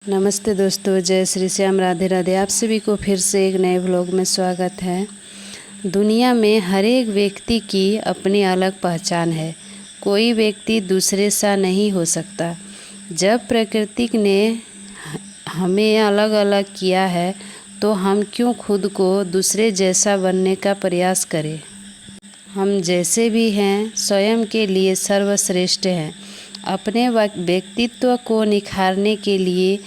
नमस्ते दोस्तों, जय श्री श्याम, राधे राधे। आप सभी को फिर से एक नए व्लॉग में स्वागत है। दुनिया में हर एक व्यक्ति की अपनी अलग पहचान है। कोई व्यक्ति दूसरे सा नहीं हो सकता। जब प्रकृति ने हमें अलग अलग किया है तो हम क्यों खुद को दूसरे जैसा बनने का प्रयास करें। हम जैसे भी हैं स्वयं के लिए सर्वश्रेष्ठ हैं। अपने व्यक्तित्व को निखारने के लिए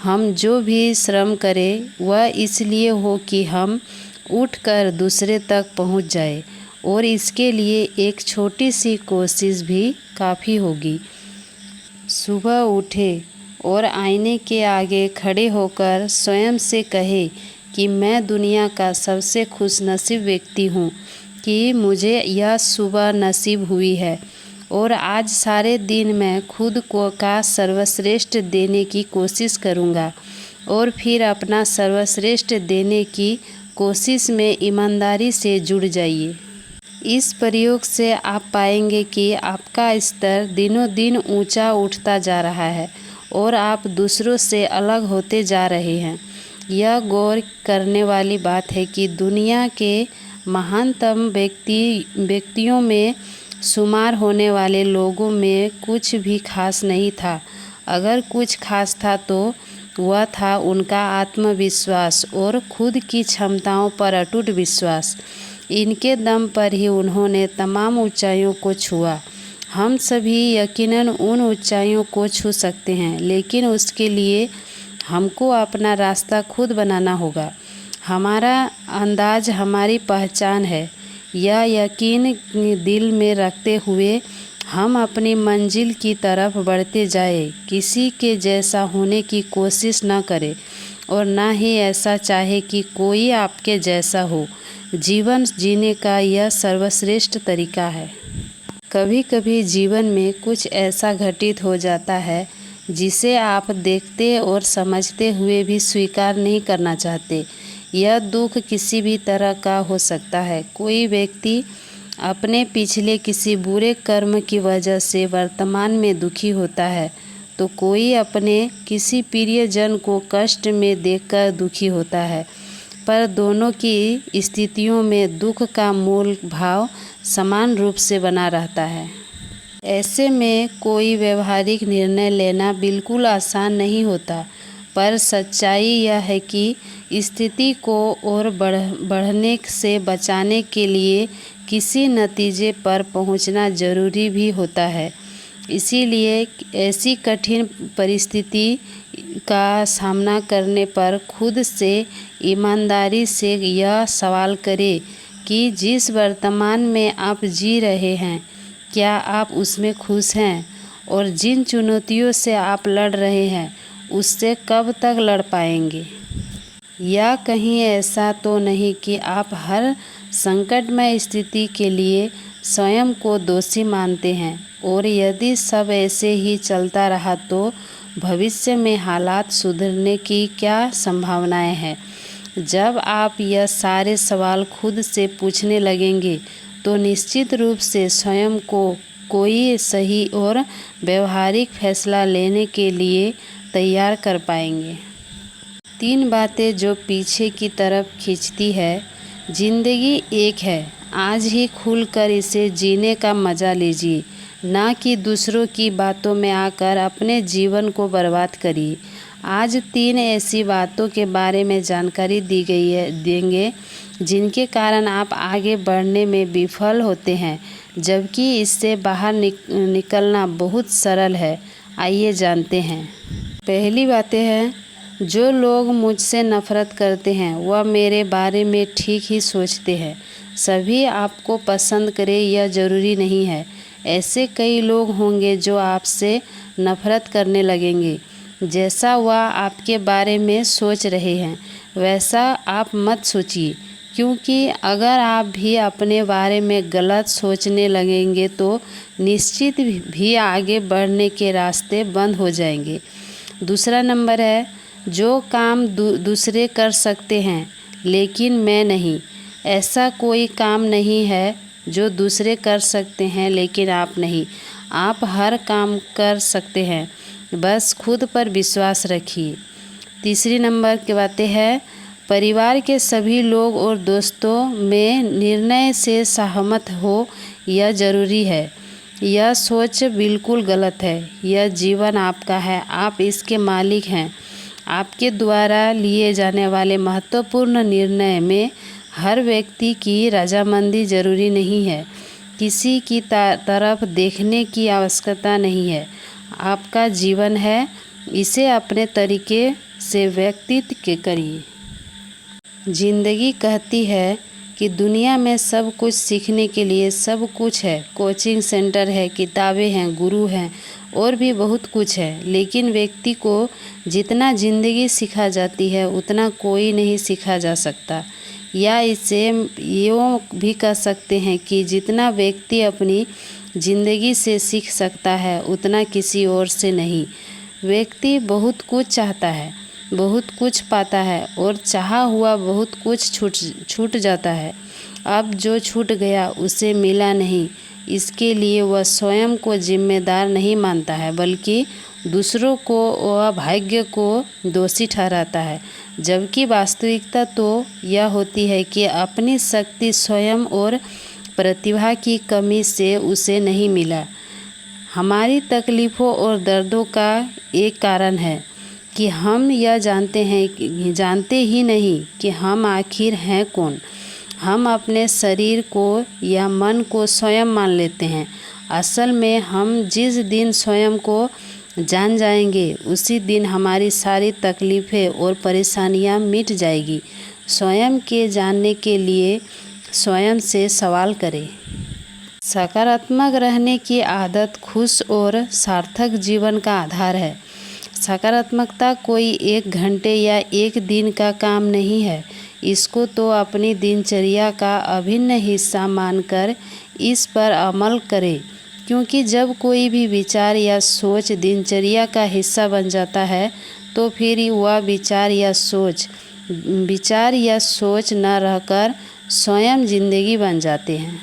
हम जो भी श्रम करें वह इसलिए हो कि हम उठकर दूसरे तक पहुंच जाए, और इसके लिए एक छोटी सी कोशिश भी काफ़ी होगी। सुबह उठे और आईने के आगे खड़े होकर स्वयं से कहे कि मैं दुनिया का सबसे खुशनसीब व्यक्ति हूँ कि मुझे यह सुबह नसीब हुई है, और आज सारे दिन मैं खुद को का सर्वश्रेष्ठ देने की कोशिश करूँगा। और फिर अपना सर्वश्रेष्ठ देने की कोशिश में ईमानदारी से जुड़ जाइए। इस प्रयोग से आप पाएंगे कि आपका स्तर दिनों दिन ऊंचा उठता जा रहा है और आप दूसरों से अलग होते जा रहे हैं। यह गौर करने वाली बात है कि दुनिया के महानतम व्यक्तियों में शुमार होने वाले लोगों में कुछ भी खास नहीं था। अगर कुछ खास था तो वह था उनका आत्मविश्वास और खुद की क्षमताओं पर अटूट विश्वास। इनके दम पर ही उन्होंने तमाम ऊंचाइयों को छुआ। हम सभी यकीनन उन ऊंचाइयों को छू सकते हैं, लेकिन उसके लिए हमको अपना रास्ता खुद बनाना होगा। हमारा अंदाज हमारी पहचान है। यह यकीन दिल में रखते हुए हम अपनी मंजिल की तरफ बढ़ते जाएं। किसी के जैसा होने की कोशिश न करें और न ही ऐसा चाहे कि कोई आपके जैसा हो। जीवन जीने का यह सर्वश्रेष्ठ तरीका है। कभी कभी जीवन में कुछ ऐसा घटित हो जाता है जिसे आप देखते और समझते हुए भी स्वीकार नहीं करना चाहते। यह दुख किसी भी तरह का हो सकता है। कोई व्यक्ति अपने पिछले किसी बुरे कर्म की वजह से वर्तमान में दुखी होता है, तो कोई अपने किसी प्रियजन को कष्ट में देखकर दुखी होता है। पर दोनों की स्थितियों में दुख का मूल भाव समान रूप से बना रहता है। ऐसे में कोई व्यवहारिक निर्णय लेना बिल्कुल आसान नहीं होता, पर सच्चाई यह है कि स्थिति को और बढ़ने से बचाने के लिए किसी नतीजे पर पहुंचना जरूरी भी होता है। इसीलिए ऐसी कठिन परिस्थिति का सामना करने पर खुद से ईमानदारी से यह सवाल करें कि जिस वर्तमान में आप जी रहे हैं, क्या आप उसमें खुश हैं, और जिन चुनौतियों से आप लड़ रहे हैं उससे कब तक लड़ पाएंगे। या कहीं ऐसा तो नहीं कि आप हर संकटमय स्थिति के लिए स्वयं को दोषी मानते हैं, और यदि सब ऐसे ही चलता रहा तो भविष्य में हालात सुधरने की क्या संभावनाएं हैं। जब आप यह सारे सवाल खुद से पूछने लगेंगे तो निश्चित रूप से स्वयं को कोई सही और व्यवहारिक फैसला लेने के लिए तैयार कर पाएंगे। 3 बातें जो पीछे की तरफ खींचती है। जिंदगी एक है, आज ही खुलकर इसे जीने का मज़ा लीजिए, ना कि दूसरों की बातों में आकर अपने जीवन को बर्बाद करिए। आज 3 ऐसी बातों के बारे में जानकारी देंगे जिनके कारण आप आगे बढ़ने में विफल होते हैं, जबकि इससे बाहर निकलना बहुत सरल है। आइए जानते हैं। पहली बातें हैं, जो लोग मुझसे नफ़रत करते हैं वह मेरे बारे में ठीक ही सोचते हैं। सभी आपको पसंद करें यह ज़रूरी नहीं है। ऐसे कई लोग होंगे जो आपसे नफ़रत करने लगेंगे। जैसा वह आपके बारे में सोच रहे हैं वैसा आप मत सोचिए, क्योंकि अगर आप भी अपने बारे में गलत सोचने लगेंगे तो निश्चित भी आगे बढ़ने के रास्ते बंद हो जाएंगे। दूसरा नंबर है, जो काम दूसरे कर सकते हैं लेकिन मैं नहीं। ऐसा कोई काम नहीं है जो दूसरे कर सकते हैं लेकिन आप नहीं। आप हर काम कर सकते हैं, बस खुद पर विश्वास रखिए। तीसरी नंबर की बातें हैं, परिवार के सभी लोग और दोस्तों में निर्णय से सहमत हो यह ज़रूरी है। यह सोच बिल्कुल गलत है। यह जीवन आपका है, आप इसके मालिक हैं। आपके द्वारा लिए जाने वाले महत्वपूर्ण निर्णय में हर व्यक्ति की रजामंदी जरूरी नहीं है। किसी की तरफ देखने की आवश्यकता नहीं है। आपका जीवन है, इसे अपने तरीके से व्यतीत करिए। जिंदगी कहती है कि दुनिया में सब कुछ सीखने के लिए सब कुछ है। कोचिंग सेंटर है, किताबें हैं, गुरु हैं और भी बहुत कुछ है। लेकिन व्यक्ति को जितना ज़िंदगी सिखा जाती है उतना कोई नहीं सिखा जा सकता। या इसे यूँ भी कह सकते हैं कि जितना व्यक्ति अपनी ज़िंदगी से सीख सकता है उतना किसी और से नहीं। व्यक्ति बहुत कुछ चाहता है, बहुत कुछ पाता है और चाहा हुआ बहुत कुछ छूट जाता है। अब जो छूट गया उसे मिला नहीं, इसके लिए वह स्वयं को जिम्मेदार नहीं मानता है, बल्कि दूसरों को व भाग्य को दोषी ठहराता है। जबकि वास्तविकता तो यह होती है कि अपनी शक्ति स्वयं और प्रतिभा की कमी से उसे नहीं मिला। हमारी तकलीफ़ों और दर्दों का एक कारण है कि हम यह जानते ही नहीं कि हम आखिर हैं कौन। हम अपने शरीर को या मन को स्वयं मान लेते हैं। असल में हम जिस दिन स्वयं को जान जाएंगे उसी दिन हमारी सारी तकलीफ़ें और परेशानियां मिट जाएगी। स्वयं के जानने के लिए स्वयं से सवाल करें। सकारात्मक रहने की आदत खुश और सार्थक जीवन का आधार है। सकारात्मकता कोई एक घंटे या एक दिन का काम नहीं है। इसको तो अपनी दिनचर्या का अभिन्न हिस्सा मानकर इस पर अमल करें, क्योंकि जब कोई भी विचार या सोच दिनचर्या का हिस्सा बन जाता है तो फिर वह विचार या सोच न रहकर स्वयं जिंदगी बन जाते हैं।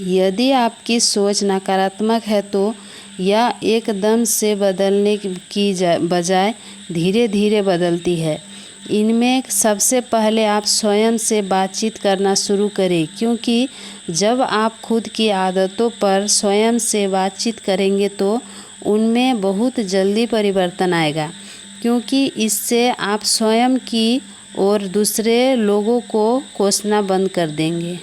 यदि आपकी सोच नकारात्मक है तो यह एकदम से बदलने की बजाय धीरे धीरे बदलती है। इनमें सबसे पहले आप स्वयं से बातचीत करना शुरू करें, क्योंकि जब आप खुद की आदतों पर स्वयं से बातचीत करेंगे तो उनमें बहुत जल्दी परिवर्तन आएगा, क्योंकि इससे आप स्वयं की और दूसरे लोगों को कोसना बंद कर देंगे।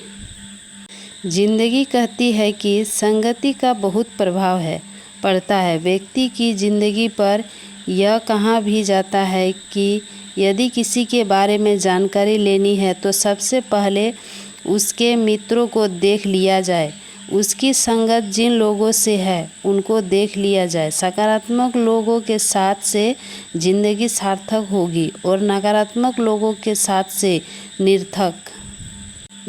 जिंदगी कहती है कि संगति का बहुत प्रभाव पड़ता है व्यक्ति की ज़िंदगी पर। यह कहा भी जाता है कि यदि किसी के बारे में जानकारी लेनी है तो सबसे पहले उसके मित्रों को देख लिया जाए। उसकी संगत जिन लोगों से है उनको देख लिया जाए। सकारात्मक लोगों के साथ से ज़िंदगी सार्थक होगी और नकारात्मक लोगों के साथ से निरर्थक।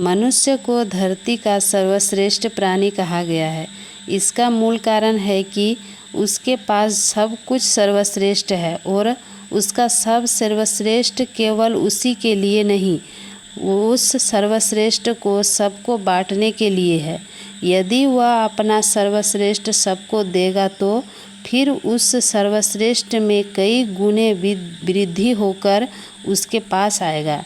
मनुष्य को धरती का सर्वश्रेष्ठ प्राणी कहा गया है। इसका मूल कारण है कि उसके पास सब कुछ सर्वश्रेष्ठ है और उसका सब सर्वश्रेष्ठ केवल उसी के लिए नहीं, उस सर्वश्रेष्ठ को सबको बांटने के लिए है। यदि वह अपना सर्वश्रेष्ठ सबको देगा तो फिर उस सर्वश्रेष्ठ में कई गुने वृद्धि होकर उसके पास आएगा।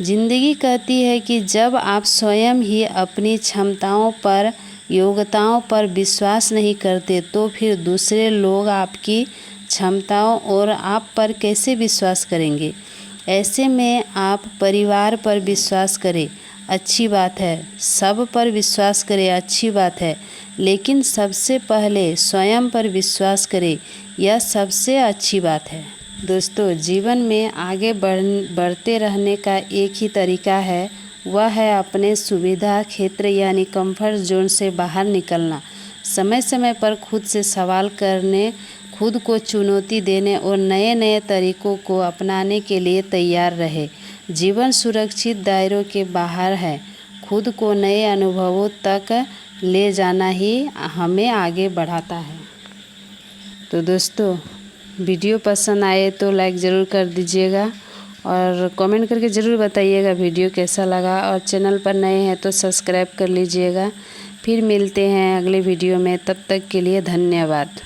जिंदगी कहती है कि जब आप स्वयं ही अपनी क्षमताओं पर, योग्यताओं पर विश्वास नहीं करते तो फिर दूसरे लोग आपकी क्षमताओं और आप पर कैसे विश्वास करेंगे। ऐसे में आप परिवार पर विश्वास करें, अच्छी बात है। सब पर विश्वास करें, अच्छी बात है। लेकिन सबसे पहले स्वयं पर विश्वास करें, यह सबसे अच्छी बात है। दोस्तों, जीवन में आगे बढ़ते रहने का एक ही तरीका है, वह है अपने सुविधा क्षेत्र यानी कंफर्ट जोन से बाहर निकलना। समय समय पर खुद से सवाल करने, खुद को चुनौती देने और नए नए तरीकों को अपनाने के लिए तैयार रहे। जीवन सुरक्षित दायरों के बाहर है। खुद को नए अनुभवों तक ले जाना ही हमें आगे बढ़ाता है। तो दोस्तों, वीडियो पसंद आए तो लाइक ज़रूर कर दीजिएगा और कमेंट करके ज़रूर बताइएगा वीडियो कैसा लगा। और चैनल पर नए हैं तो सब्सक्राइब कर लीजिएगा। फिर मिलते हैं अगले वीडियो में, तब तक के लिए धन्यवाद।